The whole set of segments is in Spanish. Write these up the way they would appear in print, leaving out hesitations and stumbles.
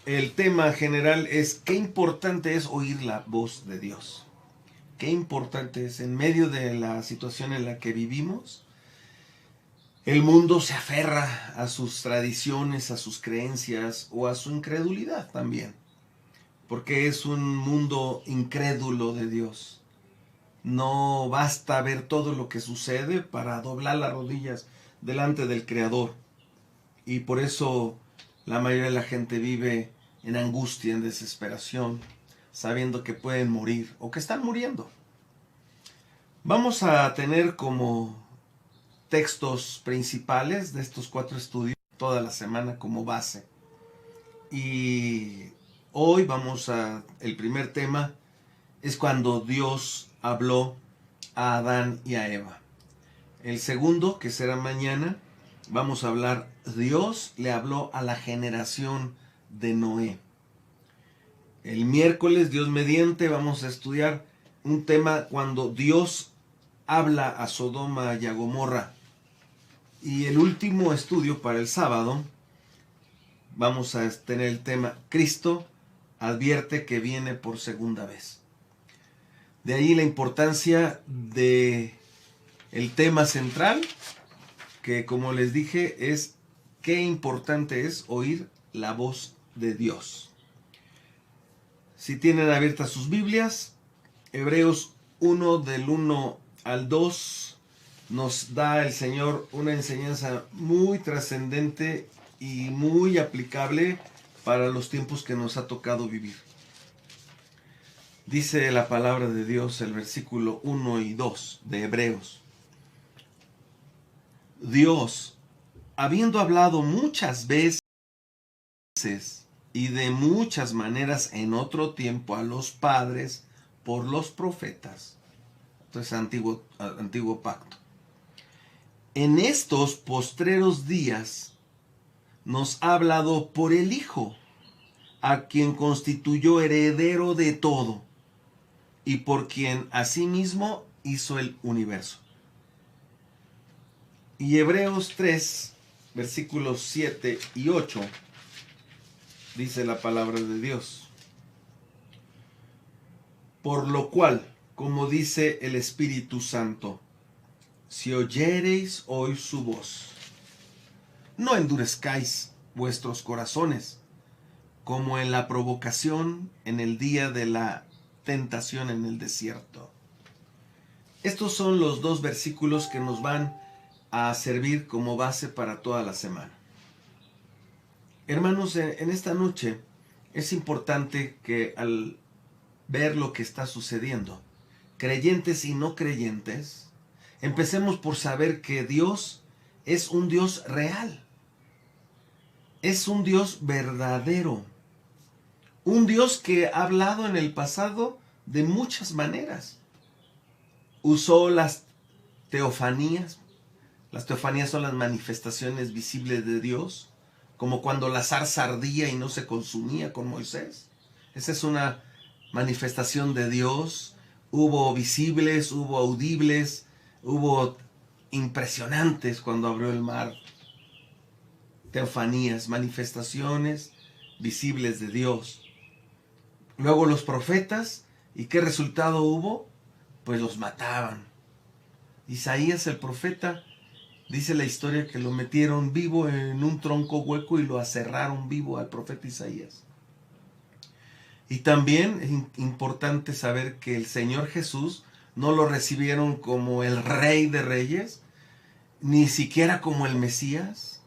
El tema general es qué importante es oír la voz de Dios. Qué importante es en medio de la situación en la que vivimos. El mundo se aferra a sus tradiciones, a sus creencias o a su incredulidad también, porque es un mundo incrédulo de Dios. No basta ver todo lo que sucede para doblar las rodillas delante del Creador. Y por eso la mayoría de la gente vive en angustia, en desesperación, sabiendo que pueden morir o que están muriendo. Vamos a tener como textos principales de estos 4 estudios toda la semana como base. Y hoy el primer tema es cuando Dios habló a Adán y a Eva. El segundo, que será mañana, vamos a hablar, Dios le habló a la generación de Noé. El miércoles, Dios mediante, vamos a estudiar un tema cuando Dios habla a Sodoma y a Gomorra. Y el último estudio para el sábado, vamos a tener el tema Cristo advierte que viene por segunda vez. De ahí la importancia de el tema central, que como les dije es qué importante es oír la voz de Dios. Si tienen abiertas sus Biblias, Hebreos 1 del 1 al 2 nos da el Señor una enseñanza muy trascendente y muy aplicable para los tiempos que nos ha tocado vivir. Dice la palabra de Dios, el versículo 1 y 2 de Hebreos. Dios, habiendo hablado muchas veces y de muchas maneras en otro tiempo a los padres por los profetas, entonces antiguo pacto, en estos postreros días nos ha hablado por el Hijo, a quien constituyó heredero de todo y por quien asimismo hizo el universo. Y Hebreos 3, versículos 7 y 8, dice la palabra de Dios. Por lo cual, como dice el Espíritu Santo, si oyereis hoy su voz, no endurezcáis vuestros corazones, como en la provocación en el día de la tentación en el desierto. Estos son los dos versículos que nos van a servir como base para toda la semana. Hermanos, en esta noche es importante que al ver lo que está sucediendo, creyentes y no creyentes, empecemos por saber que Dios es un Dios real, es un Dios verdadero, un Dios que ha hablado en el pasado de muchas maneras. Usó las teofanías. Las teofanías son las manifestaciones visibles de Dios, como cuando la zarza ardía y no se consumía con Moisés. Esa es una manifestación de Dios. Hubo visibles, hubo audibles, hubo impresionantes cuando abrió el mar. Teofanías, manifestaciones visibles de Dios. Luego los profetas, ¿y qué resultado hubo? Pues los mataban. Isaías el profeta, dice la historia que lo metieron vivo en un tronco hueco y lo aserraron vivo al profeta Isaías. Y también es importante saber que el Señor Jesús no lo recibieron como el Rey de Reyes, ni siquiera como el Mesías,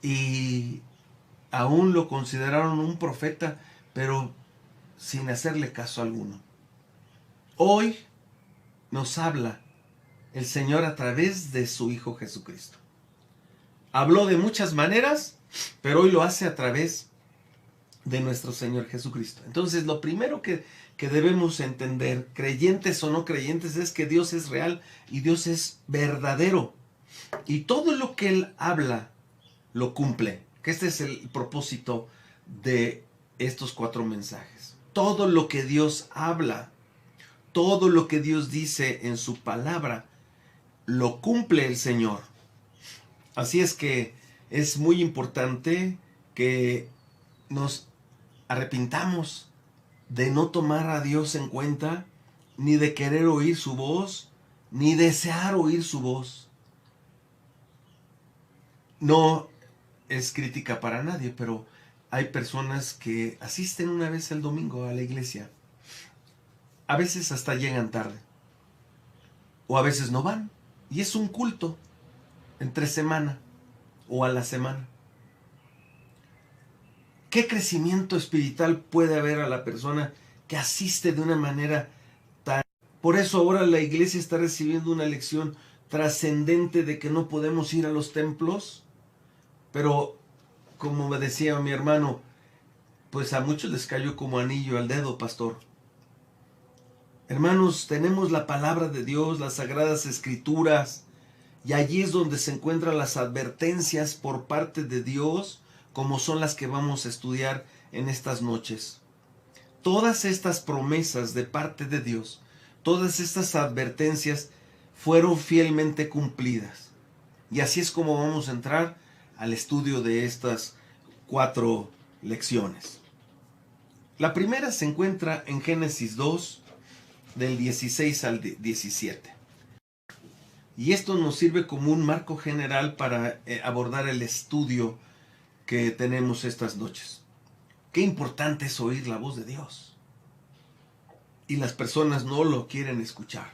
y aún lo consideraron un profeta, pero sin hacerle caso alguno. Hoy nos habla el Señor a través de su Hijo Jesucristo. Habló de muchas maneras, pero hoy lo hace a través de nuestro Señor Jesucristo. Entonces, lo primero que debemos entender, creyentes o no creyentes, es que Dios es real y Dios es verdadero. Y todo lo que Él habla, lo cumple. Que este es el propósito de estos 4 mensajes. Todo lo que Dios habla, todo lo que Dios dice en su palabra, lo cumple el Señor. Así es que es muy importante que nos arrepintamos de no tomar a Dios en cuenta, ni de querer oír su voz, ni desear oír su voz. No es crítica para nadie, pero hay personas que asisten una vez el domingo a la iglesia. A veces hasta llegan tarde. O a veces no van. Y es un culto entre semana o a la semana. ¿Qué crecimiento espiritual puede haber a la persona que asiste de una manera tan... Por eso ahora la iglesia está recibiendo una lección trascendente de que no podemos ir a los templos, pero como me decía mi hermano, pues a muchos les cayó como anillo al dedo, pastor. Hermanos, tenemos la palabra de Dios, las sagradas escrituras, y allí es donde se encuentran las advertencias por parte de Dios, como son las que vamos a estudiar en estas noches. Todas estas promesas de parte de Dios, todas estas advertencias fueron fielmente cumplidas. Y así es como vamos a entrar al estudio de estas 4 lecciones. La primera se encuentra en Génesis 2, del 16 al 17. Y esto nos sirve como un marco general para abordar el estudio que tenemos estas noches. Qué importante es oír la voz de Dios. Y las personas no lo quieren escuchar.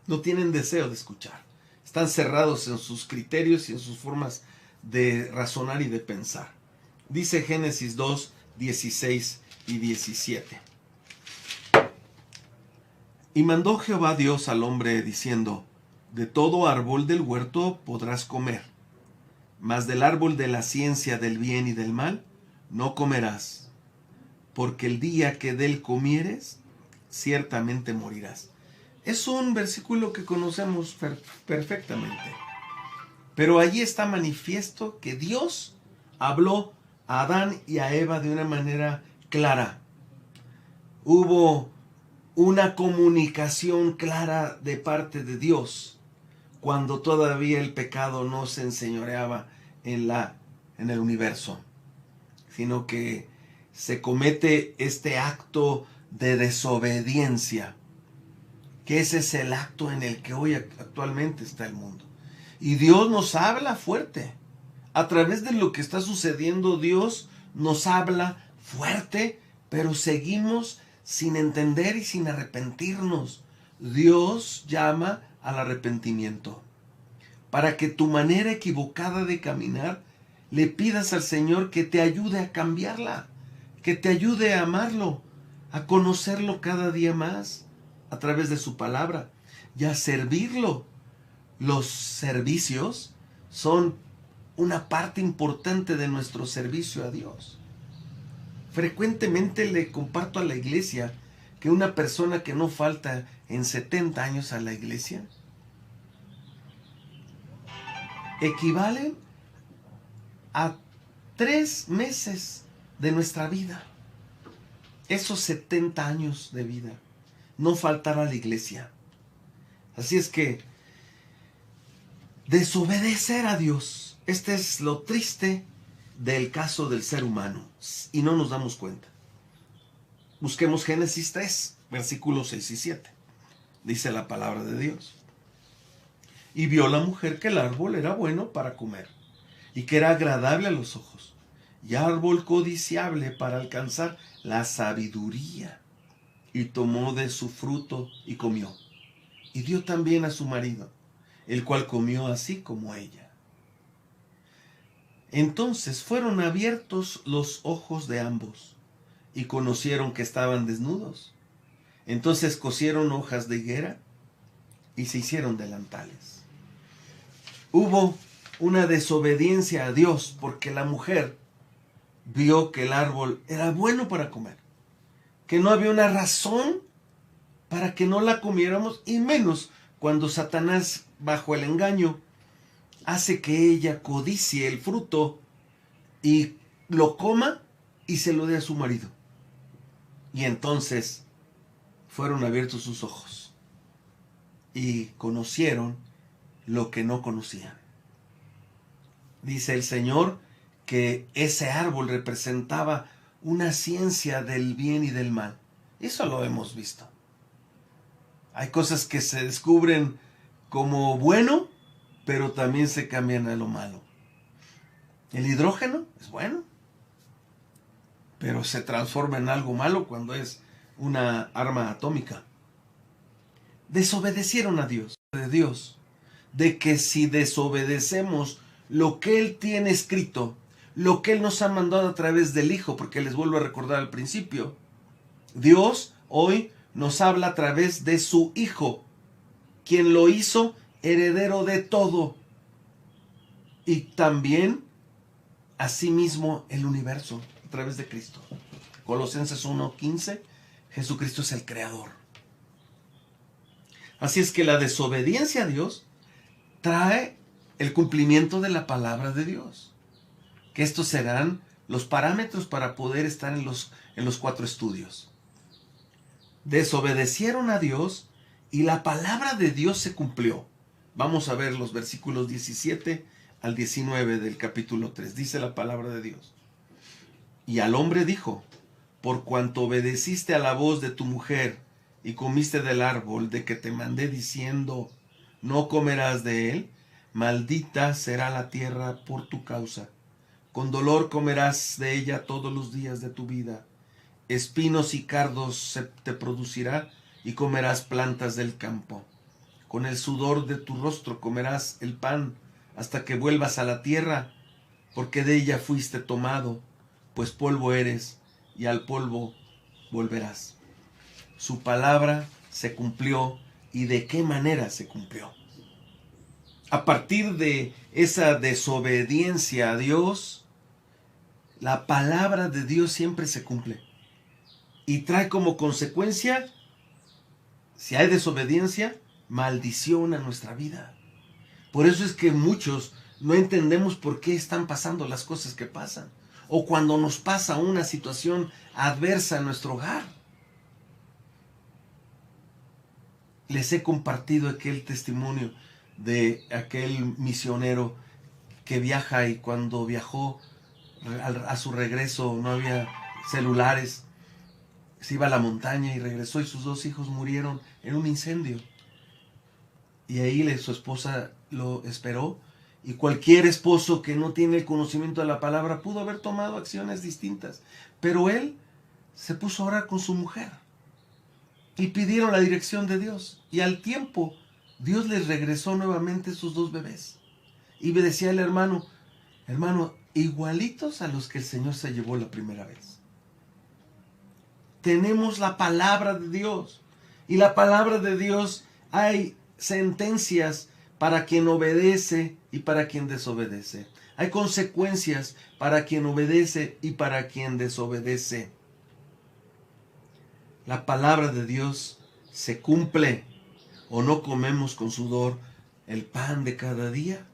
No tienen deseo de escuchar. Están cerrados en sus criterios y en sus formas de razonar y de pensar. Dice Génesis 2, 16 y 17. Y mandó Jehová Dios al hombre diciendo: de todo árbol del huerto podrás comer, mas del árbol de la ciencia del bien y del mal no comerás, porque el día que de él comieres, ciertamente morirás. Es un versículo que conocemos perfectamente, pero allí está manifiesto que Dios habló a Adán y a Eva de una manera clara. Hubo una comunicación clara de parte de Dios cuando todavía el pecado no se enseñoreaba en el universo, sino que se comete este acto de desobediencia, que ese es el acto en el que hoy actualmente está el mundo. Y Dios nos habla fuerte. A través de lo que está sucediendo, Dios nos habla fuerte, pero seguimos sin entender y sin arrepentirnos. Dios llama al arrepentimiento, para que tu manera equivocada de caminar le pidas al Señor que te ayude a cambiarla, que te ayude a amarlo, a conocerlo cada día más a través de su palabra y a servirlo. Los servicios son una parte importante de nuestro servicio a Dios. Frecuentemente le comparto a la iglesia que una persona que no falta en 70 años a la iglesia equivalen a 3 meses de nuestra vida. Esos 70 años de vida, no faltar a la iglesia. Así es que desobedecer a Dios, este es lo triste del caso del ser humano, y no nos damos cuenta. Busquemos Génesis 3, versículos 6 y 7. Dice la palabra de Dios: y vio la mujer que el árbol era bueno para comer, y que era agradable a los ojos, y árbol codiciable para alcanzar la sabiduría. Y tomó de su fruto y comió, y dio también a su marido, el cual comió así como ella. Entonces fueron abiertos los ojos de ambos, y conocieron que estaban desnudos. Entonces cosieron hojas de higuera, y se hicieron delantales. Hubo una desobediencia a Dios, porque la mujer vio que el árbol era bueno para comer, que no había una razón para que no la comiéramos, y menos cuando Satanás, bajo el engaño, hace que ella codicie el fruto y lo coma y se lo dé a su marido. Y entonces fueron abiertos sus ojos y conocieron lo que no conocían. Dice el Señor que ese árbol representaba una ciencia del bien y del mal. Eso lo hemos visto. Hay cosas que se descubren como bueno, pero también se cambian a lo malo. El hidrógeno es bueno, pero se transforma en algo malo cuando es una arma atómica. Desobedecieron a Dios, de que si desobedecemos lo que Él tiene escrito, lo que Él nos ha mandado a través del Hijo, porque les vuelvo a recordar al principio, Dios hoy nos habla a través de su Hijo, quien lo hizo heredero de todo, y también asimismo el universo a través de Cristo. Colosenses 1:15, Jesucristo es el creador. Así es que la desobediencia a Dios trae el cumplimiento de la palabra de Dios. Que estos serán los parámetros para poder estar en los 4 estudios. Desobedecieron a Dios y la palabra de Dios se cumplió. Vamos a ver los versículos 17 al 19 del capítulo 3. Dice la palabra de Dios. Y al hombre dijo: por cuanto obedeciste a la voz de tu mujer y comiste del árbol de que te mandé diciendo, no comerás de él, maldita será la tierra por tu causa. Con dolor comerás de ella todos los días de tu vida. Espinos y cardos te producirá y comerás plantas del campo. Con el sudor de tu rostro comerás el pan hasta que vuelvas a la tierra, porque de ella fuiste tomado, pues polvo eres y al polvo volverás. Su palabra se cumplió. ¿Y de qué manera se cumplió? A partir de esa desobediencia a Dios, la palabra de Dios siempre se cumple. Y trae como consecuencia, si hay desobediencia, maldición a nuestra vida. Por eso es que muchos no entendemos por qué están pasando las cosas que pasan. O cuando nos pasa una situación adversa en nuestro hogar. Les he compartido aquel testimonio de aquel misionero que viaja y cuando viajó a su regreso no había celulares. Se iba a la montaña y regresó y sus 2 hijos murieron en un incendio. Y ahí su esposa lo esperó. Y cualquier esposo que no tiene el conocimiento de la palabra pudo haber tomado acciones distintas. Pero él se puso a orar con su mujer. Y pidieron la dirección de Dios. Y al tiempo, Dios les regresó nuevamente sus 2 bebés. Y me decía el hermano, igualitos a los que el Señor se llevó la primera vez. Tenemos la palabra de Dios. Y la palabra de Dios, hay sentencias para quien obedece y para quien desobedece. Hay consecuencias para quien obedece y para quien desobedece. La palabra de Dios se cumple. ¿O no comemos con sudor el pan de cada día?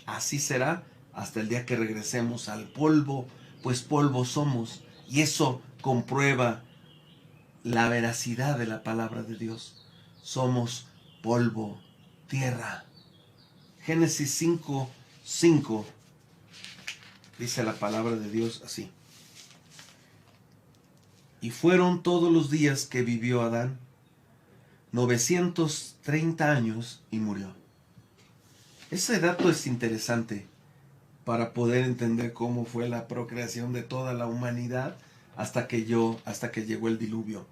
Así será hasta el día que regresemos al polvo, pues polvo somos. Y eso comprueba la veracidad de la palabra de Dios. Somos polvo, tierra. Génesis 5:5 dice la palabra de Dios así. Y fueron todos los días que vivió Adán 930 años y murió. Ese dato es interesante para poder entender cómo fue la procreación de toda la humanidad hasta que llegó el diluvio.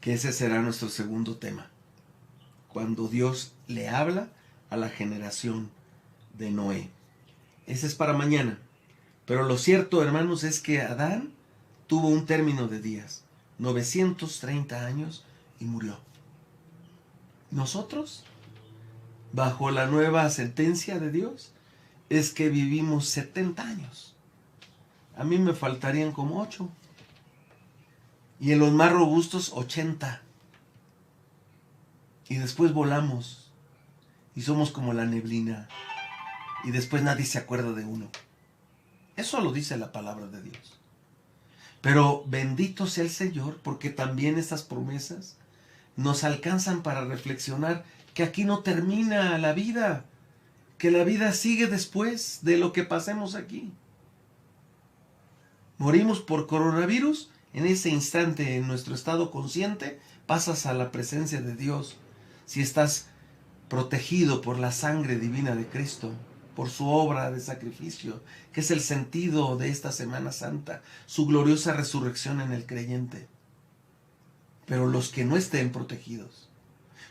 Que ese será nuestro segundo tema. Cuando Dios le habla a la generación de Noé. Ese es para mañana. Pero lo cierto, hermanos, es que Adán tuvo un término de días. 930 años y murió. Nosotros, bajo la nueva sentencia de Dios, es que vivimos 70 años. A mí me faltarían como 8. Y en los más robustos, 80. Y después volamos. Y somos como la neblina. Y después nadie se acuerda de uno. Eso lo dice la palabra de Dios. Pero bendito sea el Señor, porque también estas promesas nos alcanzan para reflexionar que aquí no termina la vida, que la vida sigue después de lo que pasemos aquí. Morimos por coronavirus, en ese instante, en nuestro estado consciente, pasas a la presencia de Dios. Si estás protegido por la sangre divina de Cristo, por su obra de sacrificio, que es el sentido de esta Semana Santa, su gloriosa resurrección en el creyente. Pero los que no estén protegidos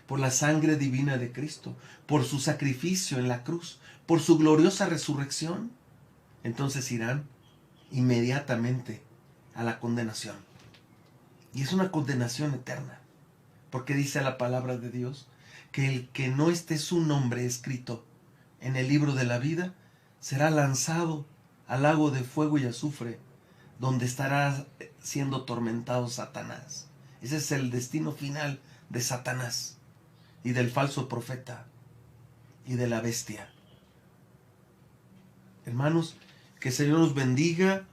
por la sangre divina de Cristo, por su sacrificio en la cruz, por su gloriosa resurrección, entonces irán inmediatamente a la condenación. Y es una condenación eterna, porque dice la palabra de Dios que el que no esté su nombre escrito en el libro de la vida será lanzado al lago de fuego y azufre, donde estará siendo atormentado Satanás. Ese es el destino final de Satanás y del falso profeta y de la bestia. Hermanos, que el Señor nos bendiga.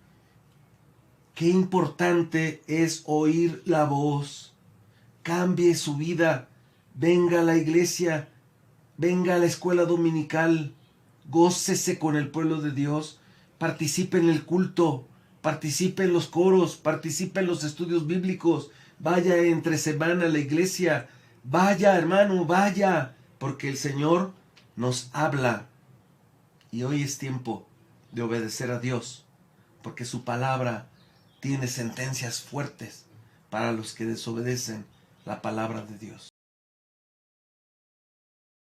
Qué importante es oír la voz. Cambie su vida. Venga a la iglesia. Venga a la escuela dominical. Gócese con el pueblo de Dios. Participe en el culto. Participe en los coros. Participe en los estudios bíblicos. Vaya entre semana a la iglesia. Vaya, hermano, vaya. Porque el Señor nos habla. Y hoy es tiempo de obedecer a Dios. Porque su palabra tiene sentencias fuertes para los que desobedecen la palabra de Dios.